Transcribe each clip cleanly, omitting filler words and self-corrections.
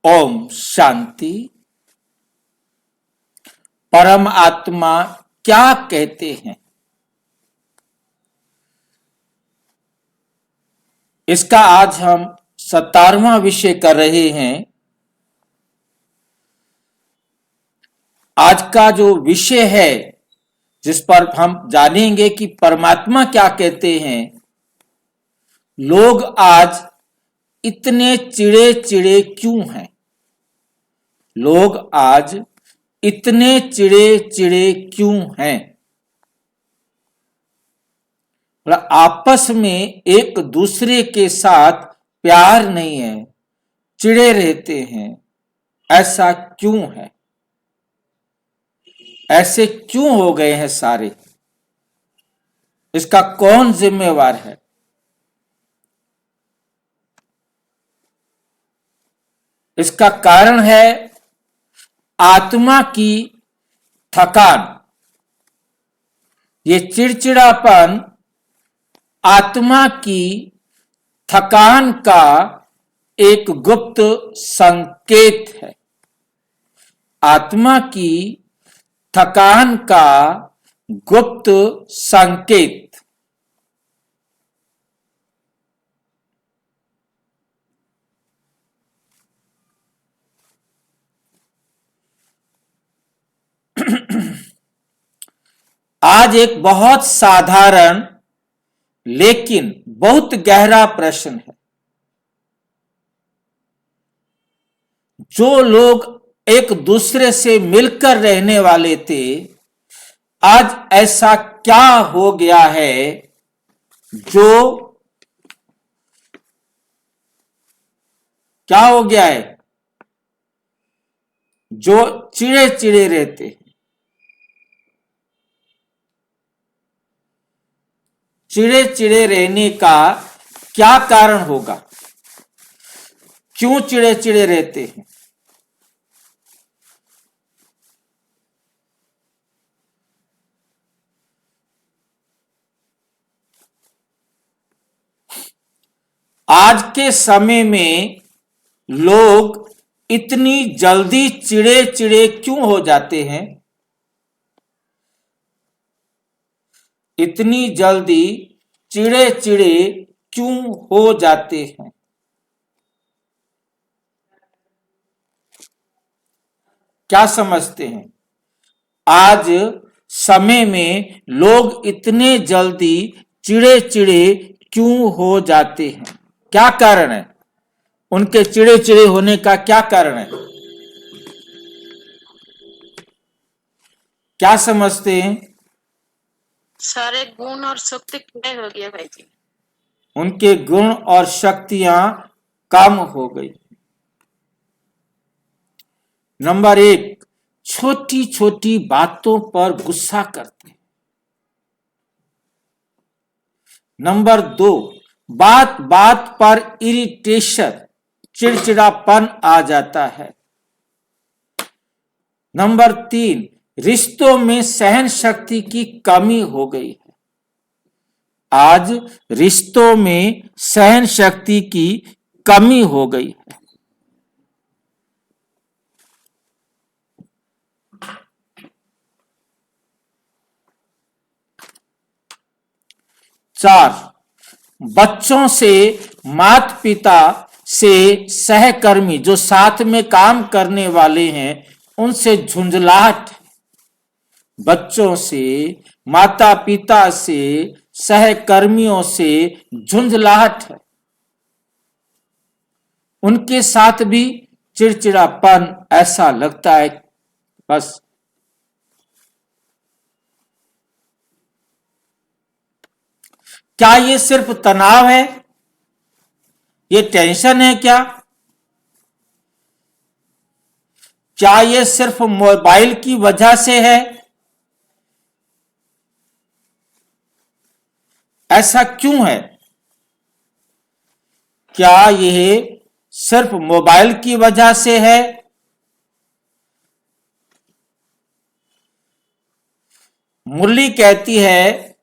ओम शांति। परम आत्मा क्या कहते हैं, इसका आज हम 17वां विषय कर रहे हैं। आज का जो विषय है जिस पर हम जानेंगे कि परमात्मा क्या कहते हैं। लोग आज इतने चिड़े चिड़े क्यों हैं? लोग आज इतने चिड़े चिड़े क्यों हैं? आपस में एक दूसरे के साथ प्यार नहीं है, चिड़े रहते हैं। ऐसा क्यों है? ऐसे क्यों हो गए हैं सारे? इसका कौन जिम्मेवार है? इसका कारण है आत्मा की थकान। ये चिड़चिड़ापन आत्मा की थकान का एक गुप्त संकेत है। आत्मा की थकान का गुप्त संकेत। आज एक बहुत साधारण लेकिन बहुत गहरा प्रश्न है। जो लोग एक दूसरे से मिलकर रहने वाले थे, आज ऐसा क्या हो गया है जो क्या हो गया है जो चिड़े चिड़े रहते हैं? चिड़े चिड़े रहने का क्या कारण होगा? क्यों चिड़े चिड़े रहते हैं? आज के समय में लोग इतनी जल्दी चिड़े चिड़े क्यों हो जाते हैं? इतनी जल्दी चिड़े चिड़े क्यों हो जाते हैं? क्या समझते हैं? आज समय में लोग इतने जल्दी चिड़े चिड़े क्यों हो जाते हैं? क्या कारण है? उनके चिड़े चिड़े होने का क्या कारण है? क्या समझते हैं? सारे गुण और शक्ति क्षय हो गया भाई जी। उनके गुण और शक्तियां कम हो गई। नंबर 1, छोटी छोटी बातों पर गुस्सा करते हैं। नंबर 2, बात बात पर इरिटेशन, चिड़चिड़ापन आ जाता है। नंबर 3, रिश्तों में सहन शक्ति की कमी हो गई है। आज रिश्तों में सहन शक्ति की कमी हो गई है। चार, बच्चों से, माता पिता से, सहकर्मी जो साथ में काम करने वाले हैं उनसे झुंझलाहट। बच्चों से, माता पिता से, सहकर्मियों से झुंझलाहट है। उनके साथ भी चिड़चिड़ापन, ऐसा लगता है बस। क्या ये सिर्फ तनाव है? ये टेंशन है क्या? क्या ये सिर्फ मोबाइल की वजह से है? ऐसा क्यों है? क्या यह सिर्फ मोबाइल की वजह से है? मुरली कहती है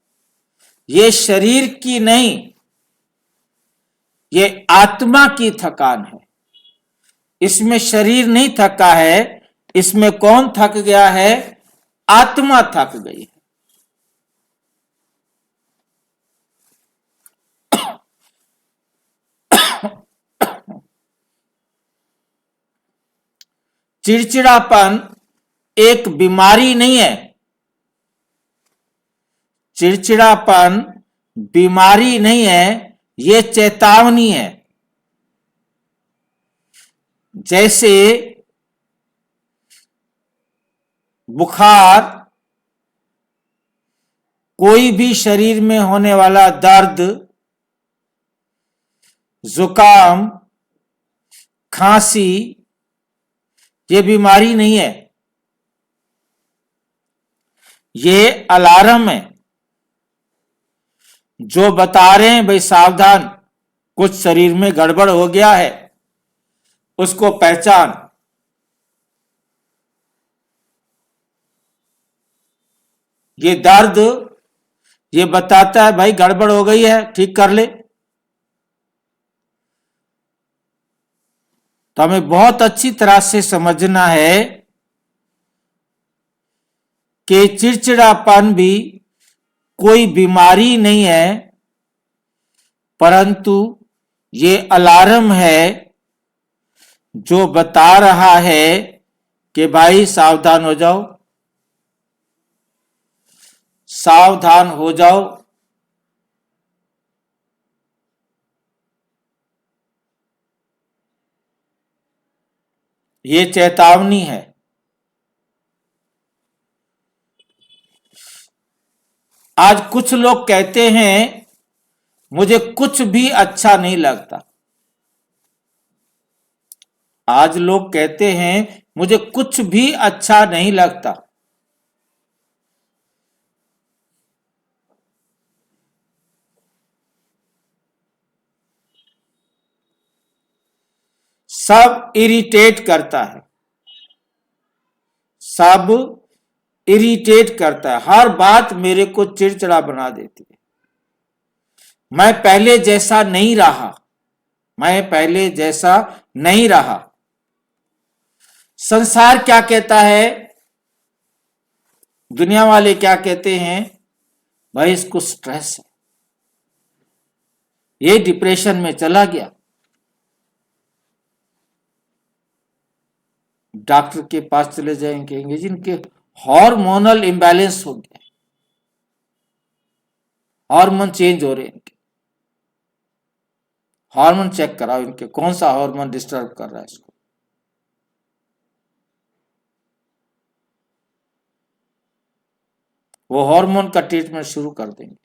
ये शरीर की नहीं, ये आत्मा की थकान है। इसमें शरीर नहीं थका है, इसमें कौन थक गया है? आत्मा थक गई है। चिड़चिड़ापन एक बीमारी नहीं है। चिड़चिड़ापन बीमारी नहीं है, ये चेतावनी है। जैसे बुखार, कोई भी शरीर में होने वाला दर्द, जुकाम, खांसी, ये बीमारी नहीं है, ये अलार्म है जो बता रहे हैं भाई सावधान, कुछ शरीर में गड़बड़ हो गया है, उसको पहचान। ये दर्द ये बताता है भाई गड़बड़ हो गई है, ठीक कर ले। तो हमें बहुत अच्छी तरह से समझना है कि चिड़चिड़ापन भी कोई बीमारी नहीं है, परंतु ये अलार्म है जो बता रहा है कि भाई सावधान हो जाओ, सावधान हो जाओ। ये चेतावनी है। आज कुछ लोग कहते हैं मुझे कुछ भी अच्छा नहीं लगता। आज लोग कहते हैं मुझे कुछ भी अच्छा नहीं लगता। सब इरिटेट करता है, सब इरिटेट करता है, हर बात मेरे को चिड़चिड़ा बना देती है। मैं पहले जैसा नहीं रहा, मैं पहले जैसा नहीं रहा। संसार क्या कहता है, दुनिया वाले क्या कहते हैं? भाई इसको स्ट्रेस है, ये डिप्रेशन में चला गया। डॉक्टर के पास चले जाएंगे, कहेंगे जिनके हार्मोनल इम्बैलेंस हो गया, हार्मोन चेंज हो रहे हैं इनके, हार्मोन चेक कराओ इनके, कौन सा हार्मोन डिस्टर्ब कर रहा है इसको। वो हार्मोन का ट्रीटमेंट शुरू कर देंगे।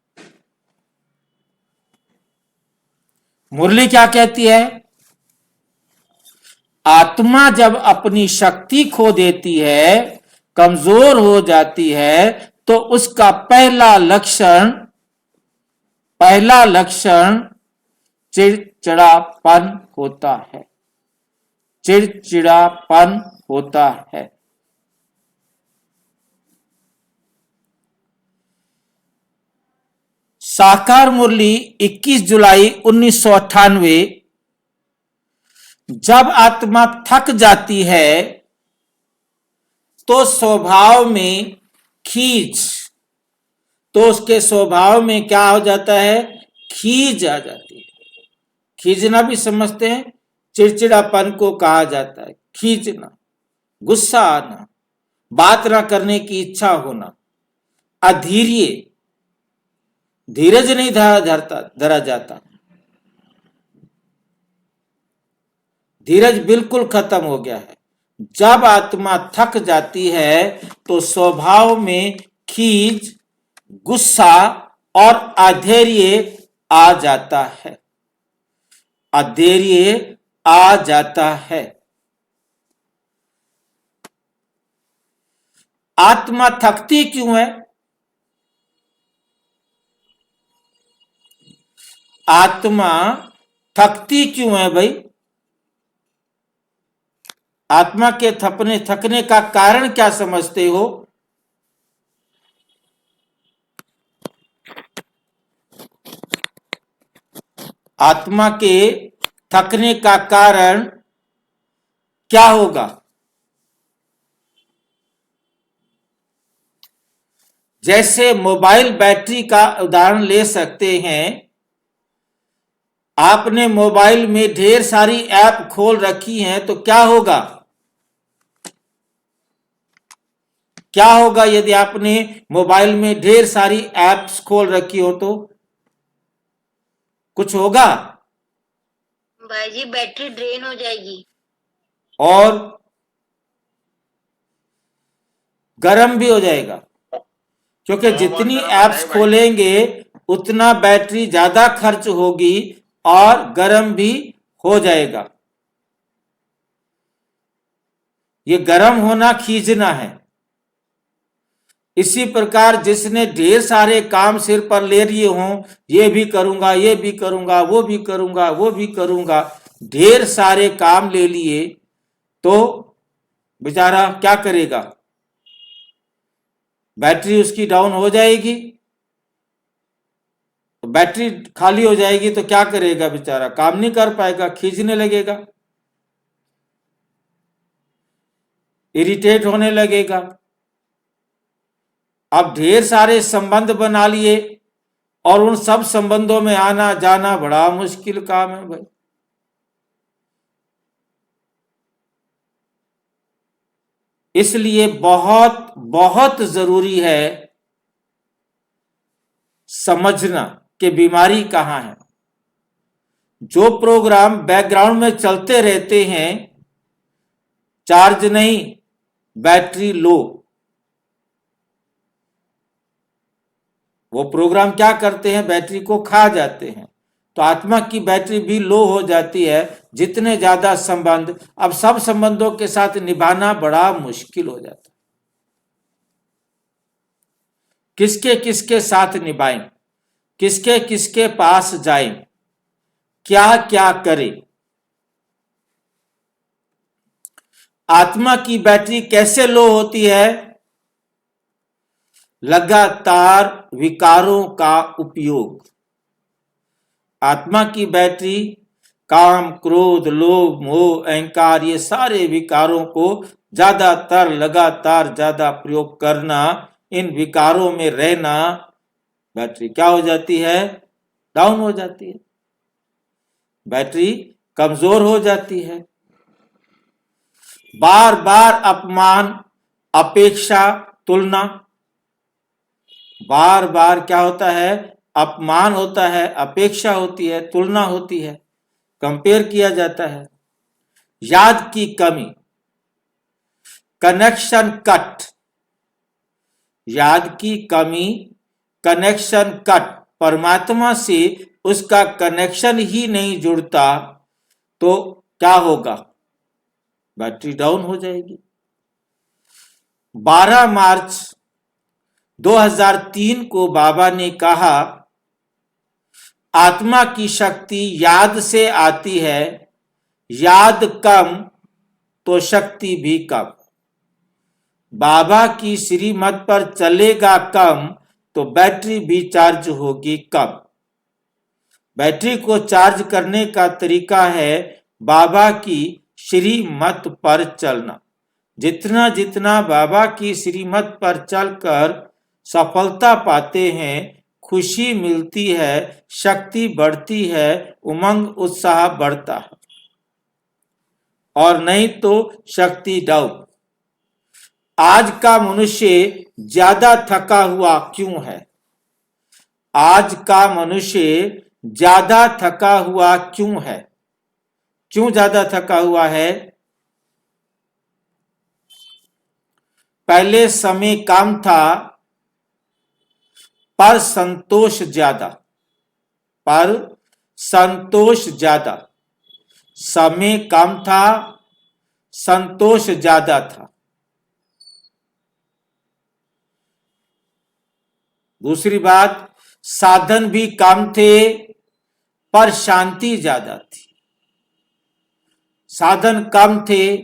मुरली क्या कहती है? आत्मा जब अपनी शक्ति खो देती है, कमजोर हो जाती है, तो उसका पहला लक्षण चिड़चिड़ापन होता है, चिड़चिड़ापन होता है। साकार मुरली 21 जुलाई 1998। जब आत्मा थक जाती है तो स्वभाव में खींच, तो उसके स्वभाव में क्या हो जाता है? खींच आ जाती है। खींचना भी समझते हैं, चिड़चिड़ापन को कहा जाता है खींचना, गुस्सा आना, बात ना करने की इच्छा होना, अधीर्य, धीरज नहीं धरा जाता, धीरज बिल्कुल खत्म हो गया है। जब आत्मा थक जाती है तो स्वभाव में खींच, गुस्सा और अधैर्य आ जाता है, अधैर्य आ जाता है। आत्मा थकती क्यों है? आत्मा थकती क्यों है भाई? आत्मा के थकने का कारण क्या समझते हो? आत्मा के थकने का कारण क्या होगा? जैसे मोबाइल बैटरी का उदाहरण ले सकते हैं। आपने मोबाइल में ढेर सारी ऐप खोल रखी हैं तो क्या होगा? क्या होगा यदि आपने मोबाइल में ढेर सारी ऐप्स खोल रखी हो तो? कुछ होगा? भाई जी बैटरी ड्रेन हो जाएगी। और गर्म भी हो जाएगा, क्योंकि जितनी ऐप्स खोलेंगे उतना बैटरी ज्यादा खर्च होगी और गर्म भी हो जाएगा। ये गर्म होना खींचना है। इसी प्रकार जिसने ढेर सारे काम सिर पर ले लिए हों, ये भी करूंगा, ये भी करूंगा, वो भी करूंगा, वो भी करूंगा, ढेर सारे काम ले लिए तो बेचारा क्या करेगा? बैटरी उसकी डाउन हो जाएगी। तो बैटरी खाली हो जाएगी तो क्या करेगा बेचारा? काम नहीं कर पाएगा, खींचने लगेगा, इरिटेट होने लगेगा। अब ढेर सारे संबंध बना लिए और उन सब संबंधों में आना जाना बड़ा मुश्किल काम है भाई। इसलिए बहुत बहुत जरूरी है समझना कि बीमारी कहां है। जो प्रोग्राम बैकग्राउंड में चलते रहते हैं, चार्ज नहीं, बैटरी लो, वो प्रोग्राम क्या करते हैं? बैटरी को खा जाते हैं। तो आत्मा की बैटरी भी लो हो जाती है। जितने ज्यादा संबंध, अब सब संबंधों के साथ निभाना बड़ा मुश्किल हो जाता है। किसके किसके साथ निभाएं, किसके किसके पास जाएं, क्या क्या करें? आत्मा की बैटरी कैसे लो होती है? लगातार विकारों का उपयोग। आत्मा की बैटरी काम, क्रोध, लोभ, मोह, अहंकार, ये सारे विकारों को ज्यादातर लगातार ज्यादा प्रयोग करना, इन विकारों में रहना, बैटरी क्या हो जाती है? डाउन हो जाती है, बैटरी कमजोर हो जाती है। बार बार अपमान, अपेक्षा, तुलना, बार बार क्या होता है? अपमान होता है, अपेक्षा होती है, तुलना होती है, कंपेयर किया जाता है। याद की कमी, कनेक्शन कट, याद की कमी, कनेक्शन कट, परमात्मा से उसका कनेक्शन ही नहीं जुड़ता तो क्या होगा? बैटरी डाउन हो जाएगी। 12 मार्च 2003 को बाबा ने कहा, आत्मा की शक्ति याद से आती है, याद कम तो शक्ति भी कम। बाबा की श्रीमत पर चलेगा कम तो बैटरी भी चार्ज होगी कम। बैटरी को चार्ज करने का तरीका है बाबा की श्रीमत पर चलना। जितना जितना बाबा की श्रीमत पर चलकर सफलता पाते हैं, खुशी मिलती है, शक्ति बढ़ती है, उमंग उत्साह बढ़ता है, और नहीं तो शक्ति डाउन। आज का मनुष्य ज्यादा थका हुआ क्यों है? आज का मनुष्य ज्यादा थका हुआ क्यों है? क्यों ज्यादा थका हुआ है? पहले समय कम था पर संतोष ज्यादा, पर संतोष ज्यादा। समय कम था, संतोष ज्यादा था। दूसरी बात, साधन भी कम थे पर शांति ज्यादा थी। साधन कम थे,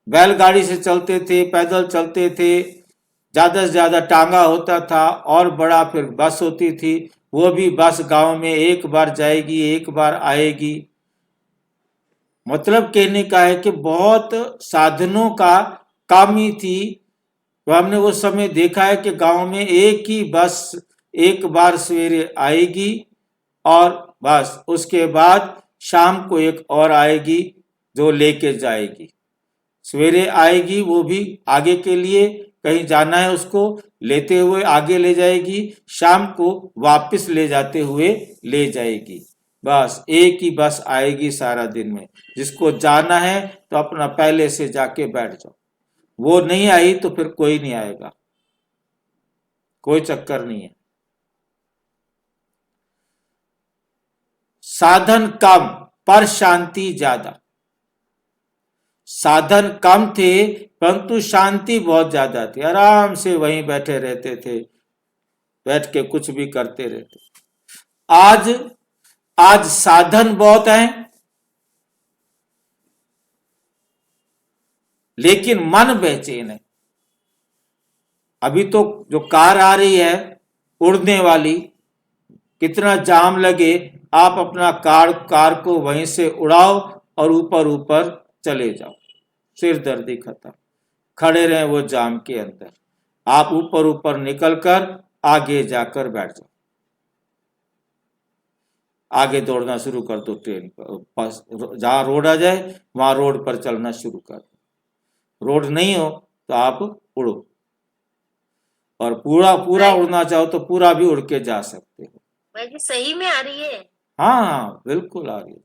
बैलगाड़ी से चलते थे, पैदल चलते थे, ज्यादा से ज्यादा टांगा होता था, और बड़ा फिर बस होती थी। वो भी बस गांव में एक बार जाएगी, एक बार आएगी। मतलब कहने का है कि बहुत साधनों का कमी थी। तो हमने वो समय देखा है कि गांव में एक ही बस एक बार सवेरे आएगी और बस उसके बाद शाम को एक और आएगी जो लेके जाएगी। सवेरे आएगी वो भी आगे के लिए कहीं जाना है उसको लेते हुए आगे ले जाएगी, शाम को वापस ले जाते हुए ले जाएगी। बस एक ही बस आएगी सारा दिन में। जिसको जाना है तो अपना पहले से जाके बैठ जाओ। वो नहीं आई तो फिर कोई नहीं आएगा, कोई चक्कर नहीं है। साधन कम पर शांति ज्यादा। साधन कम थे परंतु शांति बहुत ज्यादा थी। आराम से वहीं बैठे रहते थे, बैठ के कुछ भी करते रहते। आज आज साधन बहुत हैं लेकिन मन बेचैन है। अभी तो जो कार आ रही है उड़ने वाली, कितना जाम लगे, आप अपना कार को वहीं से उड़ाओ और ऊपर ऊपर चले जाओ, सिर दर्दी खत्म। खड़े रहे वो जाम के अंदर, आप ऊपर ऊपर निकलकर आगे जाकर बैठ जाओ, आगे दौड़ना शुरू कर दो। ट्रेन पर जहां रोड आ जाए वहां रोड पर चलना शुरू कर दो। रोड नहीं हो तो आप उड़ो, और पूरा पूरा उड़ना चाहो तो पूरा भी उड़ के जा सकते हो। भाई जी सही में आ रही है? हाँ हाँ बिल्कुल आ रही है।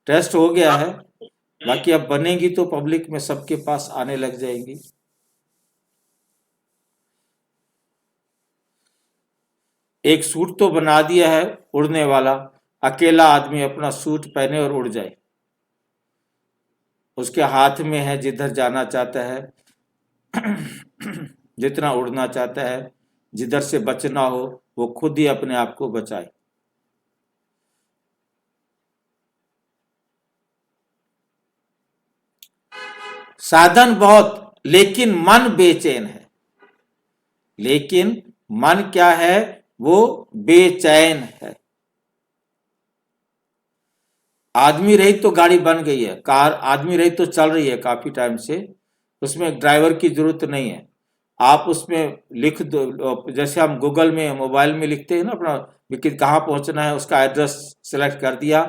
टेस्ट हो गया है, बाकी अब बनेगी तो पब्लिक में सबके पास आने लग जाएगी। एक सूट तो बना दिया है उड़ने वाला, अकेला आदमी अपना सूट पहने और उड़ जाए। उसके हाथ में है, जिधर जाना चाहता है जितना उड़ना चाहता है, जिधर से बचना हो वो खुद ही अपने आप को बचाए। साधन बहुत लेकिन मन बेचैन है। लेकिन मन क्या है? वो बेचैन है। आदमी रहित तो गाड़ी बन गई है, कार आदमी रहित तो चल रही है काफी टाइम से, उसमें ड्राइवर की जरूरत नहीं है। आप उसमें लिख दो, जैसे हम गूगल में मोबाइल में लिखते हैं ना अपना कि कहाँ पहुंचना है, उसका एड्रेस सेलेक्ट कर दिया,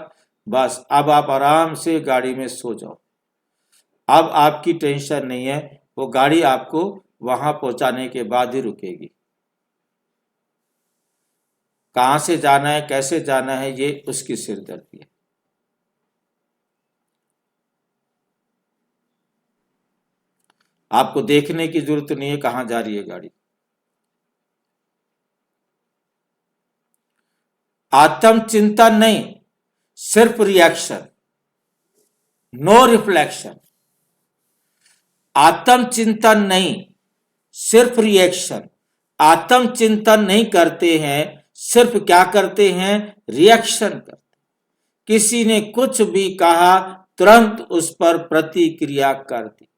बस अब आप आराम से गाड़ी में सो जाओ। अब आपकी टेंशन नहीं है, वो गाड़ी आपको वहां पहुंचाने के बाद ही रुकेगी। कहां से जाना है, कैसे जाना है, ये उसकी सिरदर्दी है। आपको देखने की जरूरत नहीं है कहां जा रही है गाड़ी। आत्मचिंतन नहीं, सिर्फ रिएक्शन, नो रिफ्लेक्शन। आत्मचिंतन नहीं, सिर्फ रिएक्शन। आत्मचिंतन नहीं करते हैं, सिर्फ क्या करते हैं? रिएक्शन करते। किसी ने कुछ भी कहा तुरंत उस पर प्रतिक्रिया कर दी।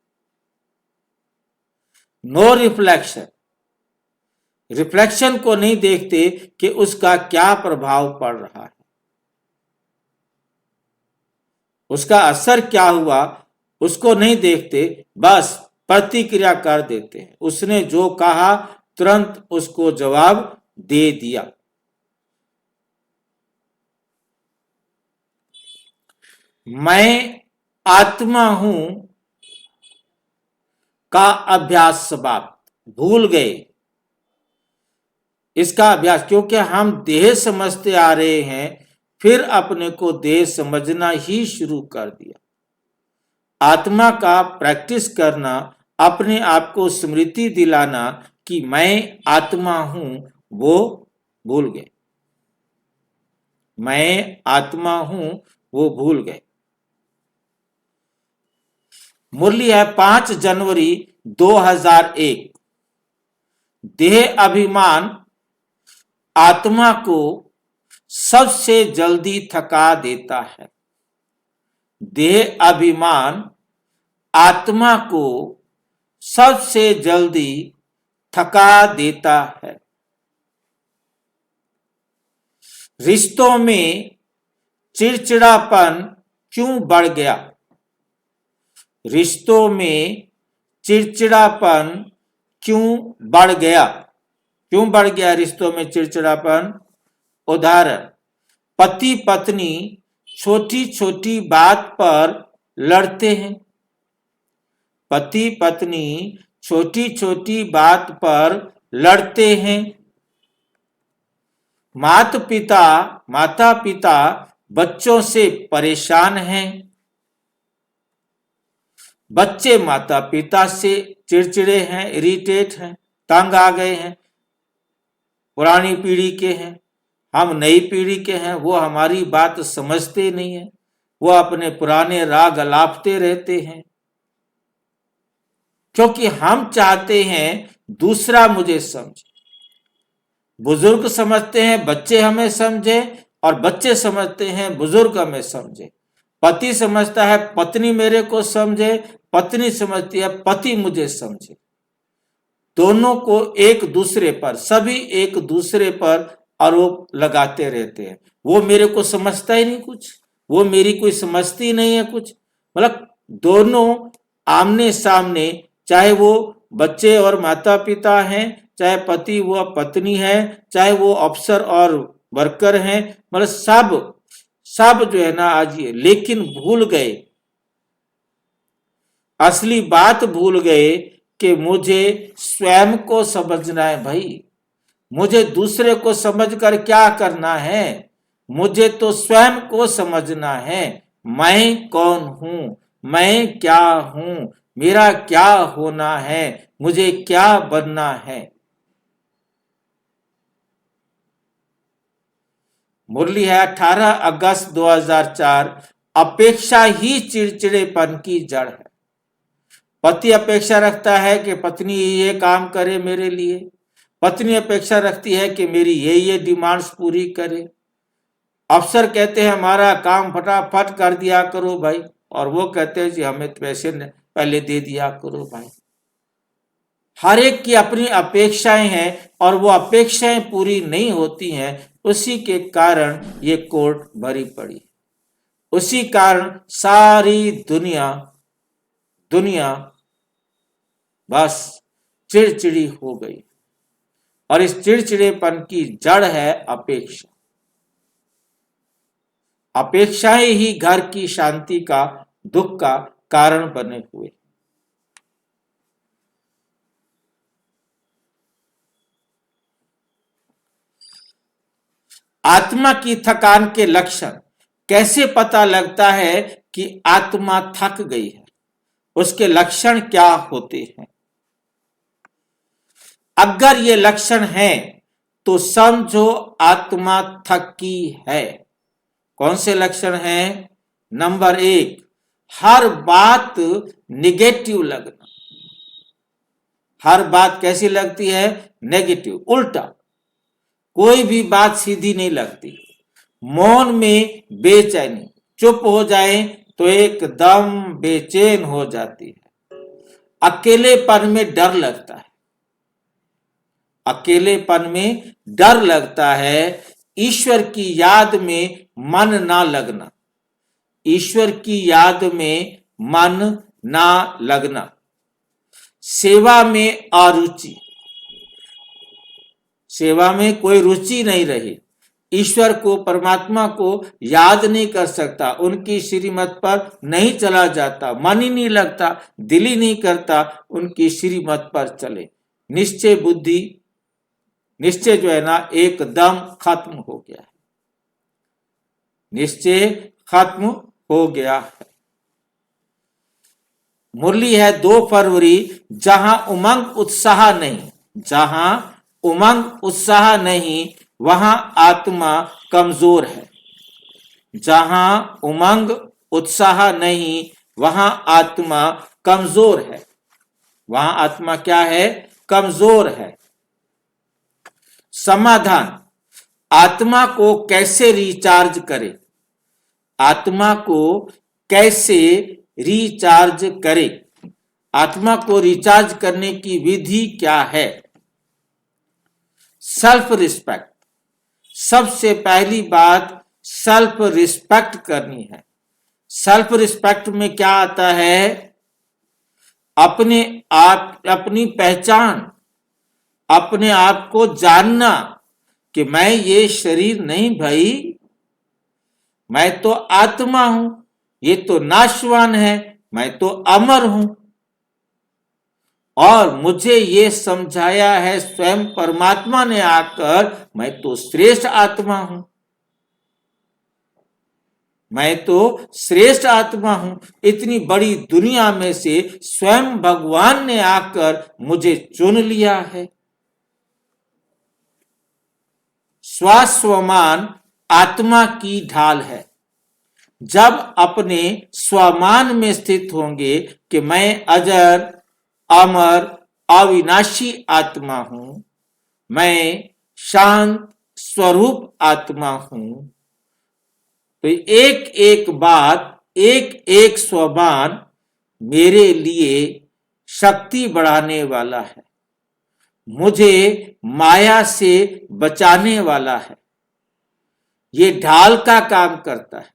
No reflection. रिफ्लेक्शन को नहीं देखते कि उसका क्या प्रभाव पड़ रहा है, उसका असर क्या हुआ, उसको नहीं देखते, बस प्रतिक्रिया कर देते हैं। उसने जो कहा तुरंत उसको जवाब दे दिया। मैं आत्मा हूं का अभ्यास समाप्त, भूल गए इसका अभ्यास, क्योंकि हम देह समझते आ रहे हैं, फिर अपने को देह समझना ही शुरू कर दिया। आत्मा का प्रैक्टिस करना, अपने आप को स्मृति दिलाना कि मैं आत्मा हूं, वो भूल गए। मैं आत्मा हूं वो भूल गए। मुरली है 5 जनवरी 2001। देह अभिमान आत्मा को सबसे जल्दी थका देता है। देह अभिमान आत्मा को सबसे जल्दी थका देता है। रिश्तों में चिड़चिड़ापन क्यों बढ़ गया? रिश्तों में चिड़चिड़ापन क्यों बढ़ गया? क्यों बढ़ गया रिश्तों में चिड़चिड़ापन? उदाहरण, पति पत्नी छोटी छोटी बात पर लड़ते हैं। पति पत्नी छोटी छोटी बात पर लड़ते हैं। माता पिता बच्चों से परेशान हैं। बच्चे माता पिता से चिड़चिड़े हैं, इरिटेट हैं, तंग आ गए हैं। पुरानी पीढ़ी के हैं, हम नई पीढ़ी के हैं, वो हमारी बात समझते नहीं है, वो अपने पुराने राग अलापते रहते हैं, क्योंकि हम चाहते हैं दूसरा मुझे समझे। बुजुर्ग समझते हैं बच्चे हमें समझे, और बच्चे समझते हैं बुजुर्ग हमें समझे। पति समझता है पत्नी मेरे को समझे, पत्नी समझती है पति मुझे समझे। दोनों को एक दूसरे पर, सभी एक दूसरे पर आरोप लगाते रहते हैं। वो मेरे को समझता ही नहीं कुछ, वो मेरी कोई समझती नहीं है कुछ। मतलब दोनों आमने सामने, चाहे वो बच्चे और माता पिता हैं, चाहे पति व पत्नी है, चाहे वो अफसर और वर्कर हैं, मतलब सब जो है ना आज ये, लेकिन भूल गए, असली बात भूल गए कि मुझे स्वयं को समझना है। भाई मुझे दूसरे को समझकर क्या करना है? मुझे तो स्वयं को समझना है। मैं कौन हूं, मैं क्या हूं, मेरा क्या होना है, मुझे क्या बनना है। मुरली है 18 अगस्त 2004। अपेक्षा ही चिड़चिड़ेपन की जड़ है। पति अपेक्षा रखता है कि पत्नी ये काम करे मेरे लिए, पत्नी अपेक्षा रखती है कि मेरी ये डिमांड्स पूरी करे। अफसर कहते हैं हमारा काम फटाफट कर दिया करो भाई, और वो कहते हैं जी हमें पैसे पहले दे दिया करो भाई। हर एक की अपनी अपेक्षाएं हैं, और वो अपेक्षाएं पूरी नहीं होती हैं। उसी के कारण ये कोर्ट भरी पड़ी। उसी कारण सारी दुनिया बस चिड़चिड़ी हो गई, और इस चिड़चिड़ेपन की जड़ है अपेक्षा। अपेक्षाएं ही घर की शांति का, दुख का कारण बने हुए। आत्मा की थकान के लक्षण। कैसे पता लगता है कि आत्मा थक गई है? उसके लक्षण क्या होते हैं? अगर ये लक्षण हैं तो समझो आत्मा थकी है। कौन से लक्षण हैं? नंबर 1, हर बात निगेटिव लगना। हर बात कैसी लगती है? नेगेटिव, उल्टा। कोई भी बात सीधी नहीं लगती। मौन में बेचैनी, चुप हो जाए तो एकदम बेचैन हो जाती है। अकेलेपन में डर लगता है। अकेलेपन में डर लगता है। ईश्वर की याद में मन ना लगना। ईश्वर की याद में मन ना लगना। सेवा में अरुचि, सेवा में कोई रुचि नहीं रही। ईश्वर को, परमात्मा को याद नहीं कर सकता, उनकी श्रीमत पर नहीं चला जाता, मन ही नहीं लगता, दिल ही नहीं करता उनकी श्रीमत पर चले। निश्चय बुद्धि, निश्चय जो है ना एकदम खत्म हो गया है। निश्चय खत्म हो गया है। मुरली है 2 फरवरी। जहां उमंग उत्साह नहीं, जहां उमंग उत्साह नहीं, वहां आत्मा कमजोर है। जहां उमंग उत्साह नहीं, वहां आत्मा कमजोर है। वहां आत्मा क्या है? कमजोर है। समाधान। आत्मा को कैसे रिचार्ज करें? आत्मा को कैसे रिचार्ज करें? आत्मा को रिचार्ज करने की विधि क्या है? Self respect. सबसे पहली बात सेल्फ रिस्पेक्ट करनी है। सेल्फ रिस्पेक्ट में क्या आता है? अपने आप, अपनी पहचान, अपने आप को जानना कि मैं ये शरीर नहीं भाई, मैं तो आत्मा हूं, ये तो नाशवान है, मैं तो अमर हूं। और मुझे ये समझाया है स्वयं परमात्मा ने आकर, मैं तो श्रेष्ठ आत्मा हूं, मैं तो श्रेष्ठ आत्मा हूं। इतनी बड़ी दुनिया में से स्वयं भगवान ने आकर मुझे चुन लिया है। स्वमान आत्मा की ढाल है। जब अपने स्वमान में स्थित होंगे कि मैं अजर, अमर, अविनाशी आत्मा हूं, मैं शांत स्वरूप आत्मा हूं, तो एक एक बात, एक एक स्वमान मेरे लिए शक्ति बढ़ाने वाला है, मुझे माया से बचाने वाला है, ये ढाल का काम करता है।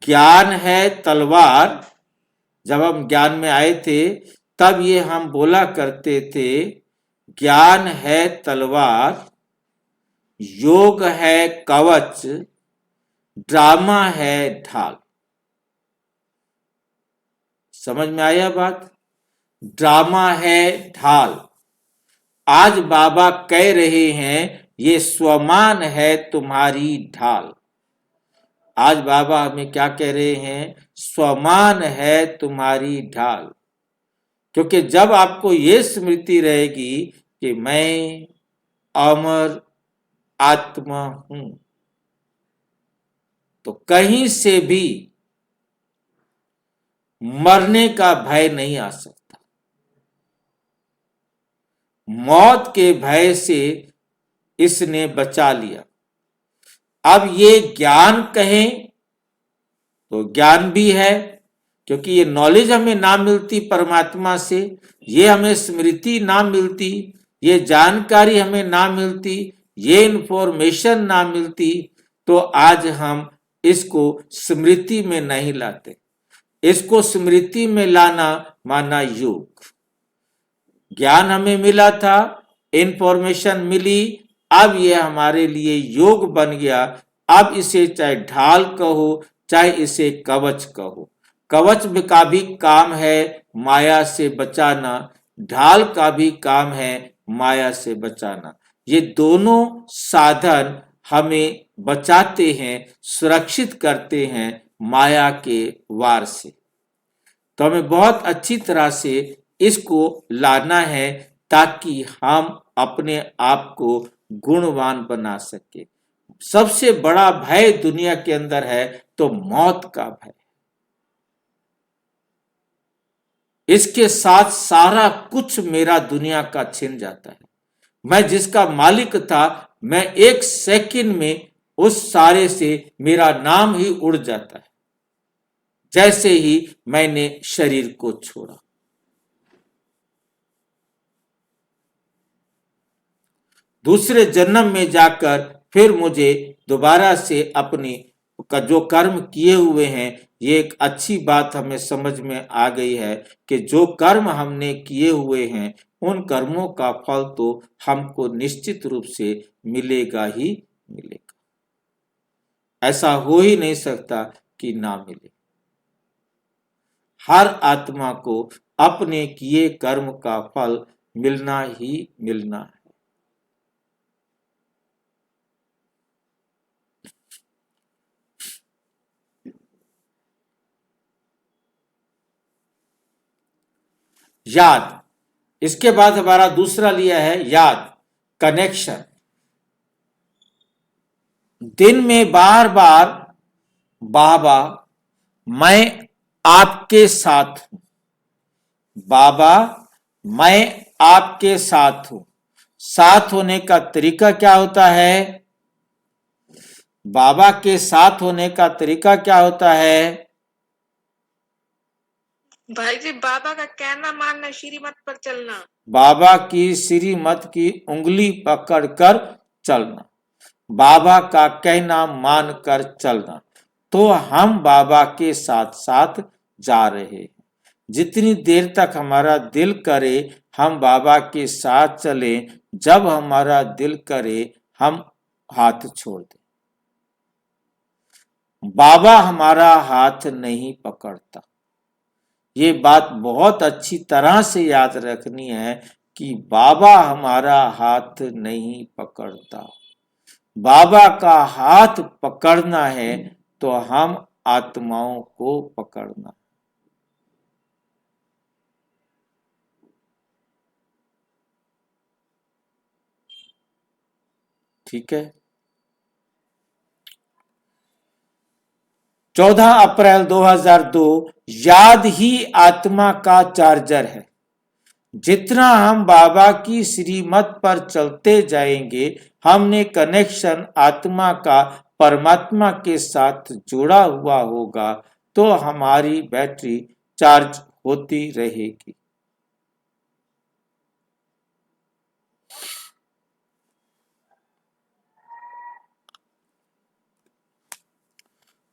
ज्ञान है तलवार। जब हम ज्ञान में आए थे तब ये हम बोला करते थे, ज्ञान है तलवार, योग है कवच, ड्रामा है ढाल। समझ में आया बात? ड्रामा है ढाल। आज बाबा कह रहे हैं ये स्वमान है तुम्हारी ढाल। आज बाबा हमें क्या कह रहे हैं? स्वमान है तुम्हारी ढाल। क्योंकि जब आपको ये स्मृति रहेगी कि मैं अमर आत्मा हूं, तो कहीं से भी मरने का भय नहीं आ सकता। मौत के भय से इसने बचा लिया। अब ये ज्ञान कहें तो ज्ञान भी है, क्योंकि ये नॉलेज हमें ना मिलती परमात्मा से, ये हमें स्मृति ना मिलती, ये जानकारी हमें ना मिलती, ये इंफॉर्मेशन ना मिलती, तो आज हम इसको स्मृति में नहीं लाते। इसको स्मृति में लाना माना योग। ज्ञान हमें मिला था, इंफॉर्मेशन मिली, अब ये हमारे लिए योग बन गया। अब इसे चाहे ढाल कहो, चाहे इसे कवच कहो। कवच का भी काम है माया से बचाना, ढाल का भी काम है माया से बचाना। ये दोनों साधन हमें बचाते हैं, सुरक्षित करते हैं माया के वार से। तो हमें बहुत अच्छी तरह से इसको लाना है ताकि हम अपने आप को गुणवान बना सके। सबसे बड़ा भय दुनिया के अंदर है तो मौत का भय। इसके साथ सारा कुछ मेरा दुनिया का छिन जाता है। मैं जिसका मालिक था, मैं एक सेकंड में उस सारे से मेरा नाम ही उड़ जाता है, जैसे ही मैंने शरीर को छोड़ा। दूसरे जन्म में जाकर फिर मुझे दोबारा से अपनी जो कर्म किए हुए हैं, ये एक अच्छी बात हमें समझ में आ गई है कि जो कर्म हमने किए हुए हैं, उन कर्मों का फल तो हमको निश्चित रूप से मिलेगा ही मिलेगा। ऐसा हो ही नहीं सकता कि ना मिले। हर आत्मा को अपने किए कर्म का फल मिलना ही मिलना है। याद, इसके बाद हमारा दूसरा लिया है याद, कनेक्शन। दिन में बार बार बाबा मैं आपके साथ हूं, बाबा मैं आपके साथ हूं। साथ होने का तरीका क्या होता है? बाबा के साथ होने का तरीका क्या होता है? भाई जी, बाबा का कहना मानना, श्रीमत पर चलना। बाबा की श्रीमत की उंगली पकड़कर चलना, बाबा का कहना मानकर चलना, तो हम बाबा के साथ साथ जा रहे हैं। जितनी देर तक हमारा दिल करे हम बाबा के साथ चलें, जब हमारा दिल करे हम हाथ छोड़ दें। बाबा हमारा हाथ नहीं पकड़ता। ये बात बहुत अच्छी तरह से याद रखनी है कि बाबा हमारा हाथ नहीं पकड़ता। बाबा का हाथ पकड़ना है तो हम आत्माओं को पकड़ना। ठीक है। 14 अप्रैल 2002 याद ही आत्मा का चार्जर है। जितना हम बाबा की श्रीमत पर चलते जाएंगे, हमने कनेक्शन आत्मा का परमात्मा के साथ जुड़ा हुआ होगा, तो हमारी बैटरी चार्ज होती रहेगी।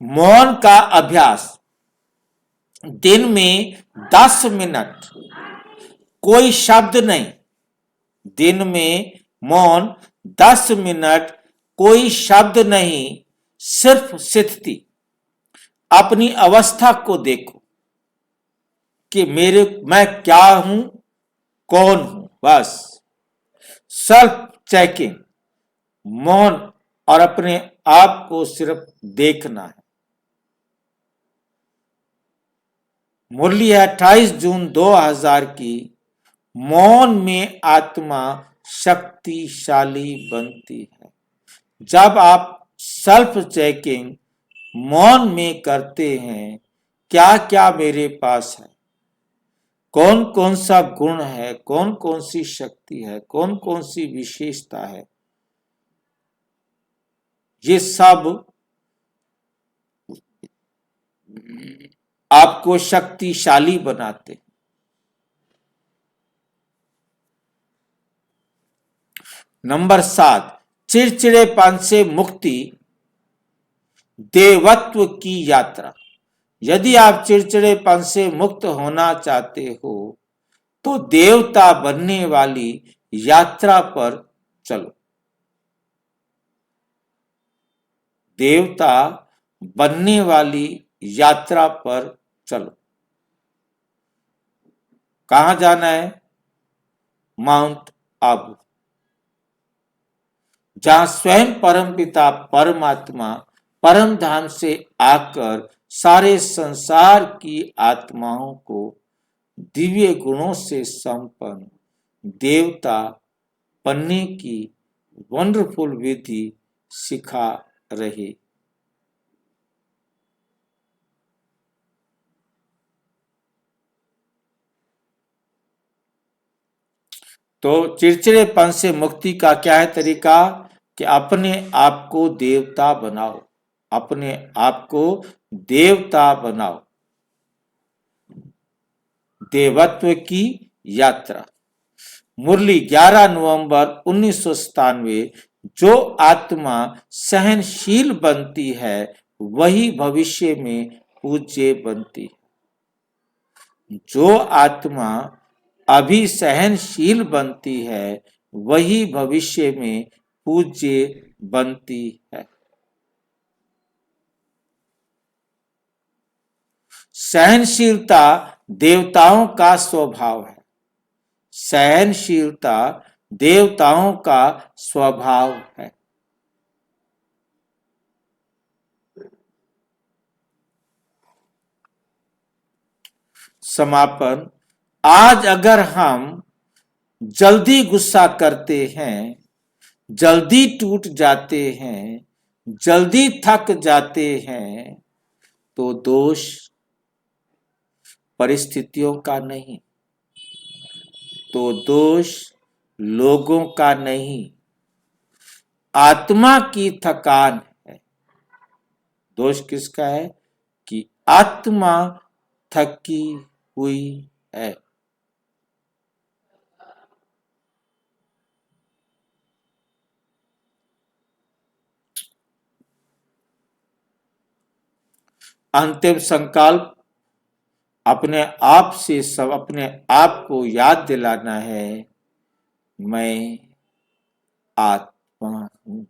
मौन का अभ्यास। दिन में 10 मिनट कोई शब्द नहीं। दिन में मौन 10 मिनट कोई शब्द नहीं, सिर्फ स्थिति। अपनी अवस्था को देखो कि मैं क्या हूं, कौन हूं, बस सेल्फ चेकिंग। मौन और अपने आप को सिर्फ देखना है। मुरली 28 जून 2000 की। मौन में आत्मा शक्तिशाली बनती है। जब आप सेल्फ चेकिंग मौन में करते हैं, क्या क्या मेरे पास है, कौन कौन सा गुण है, कौन कौन सी शक्ति है, कौन कौन सी विशेषता है, ये सब आपको शक्तिशाली बनाते। नंबर 7, चिड़चिड़ेपन से मुक्ति, देवत्व की यात्रा। यदि आप चिड़चिड़ेपन से मुक्त होना चाहते हो तो देवता बनने वाली यात्रा पर चलो। देवता बनने वाली यात्रा पर चलो। कहां जाना है? माउंट आबू, जहां स्वयं परमपिता परमात्मा परम धाम से आकर सारे संसार की आत्माओं को दिव्य गुणों से संपन्न देवता बनने की वंडरफुल विधि सिखा रहे। तो चिड़चिड़ेपन से मुक्ति का क्या है तरीका? कि अपने आप को देवता बनाओ, अपने आप को देवता बनाओ। देवत्व की यात्रा। मुरली 11 नवंबर 1997। जो आत्मा सहनशील बनती है वही भविष्य में पूज्य बनती है। जो आत्मा अभी सहनशील बनती है वही भविष्य में पूज्य बनती है। सहनशीलता देवताओं का स्वभाव है। सहनशीलता देवताओं का स्वभाव है। समापन। आज अगर हम जल्दी गुस्सा करते हैं, जल्दी टूट जाते हैं, जल्दी थक जाते हैं, तो दोष परिस्थितियों का नहीं, तो दोष लोगों का नहीं, आत्मा की थकान है। दोष किसका है? कि आत्मा थकी हुई है। अंतिम संकल्प अपने आप से सब अपने आप को याद दिलाना है, मैं आत्मा हूं,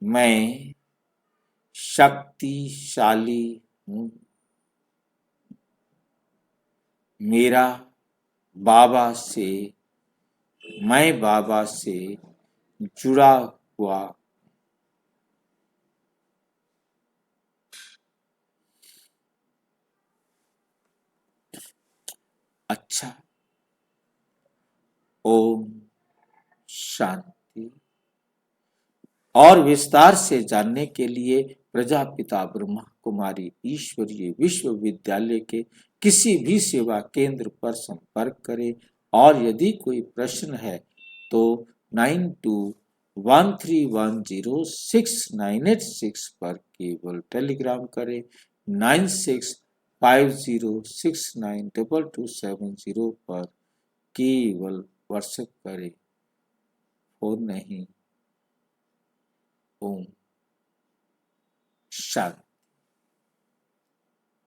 मैं शक्तिशाली हूं, मेरा बाबा से मैं बाबा से जुड़ा हुआ। अच्छा, ओम शांति। और विस्तार से जानने के लिए प्रजापिता ब्रह्मा कुमारी ईश्वरीय विश्वविद्यालय के किसी भी सेवा केंद्र पर संपर्क करें और यदि कोई प्रश्न है तो 9213106986 पर केवल टेलीग्राम करें, 9650692270 पर केवल व्हाट्सएप करें, फोन नहीं। ओम शांति।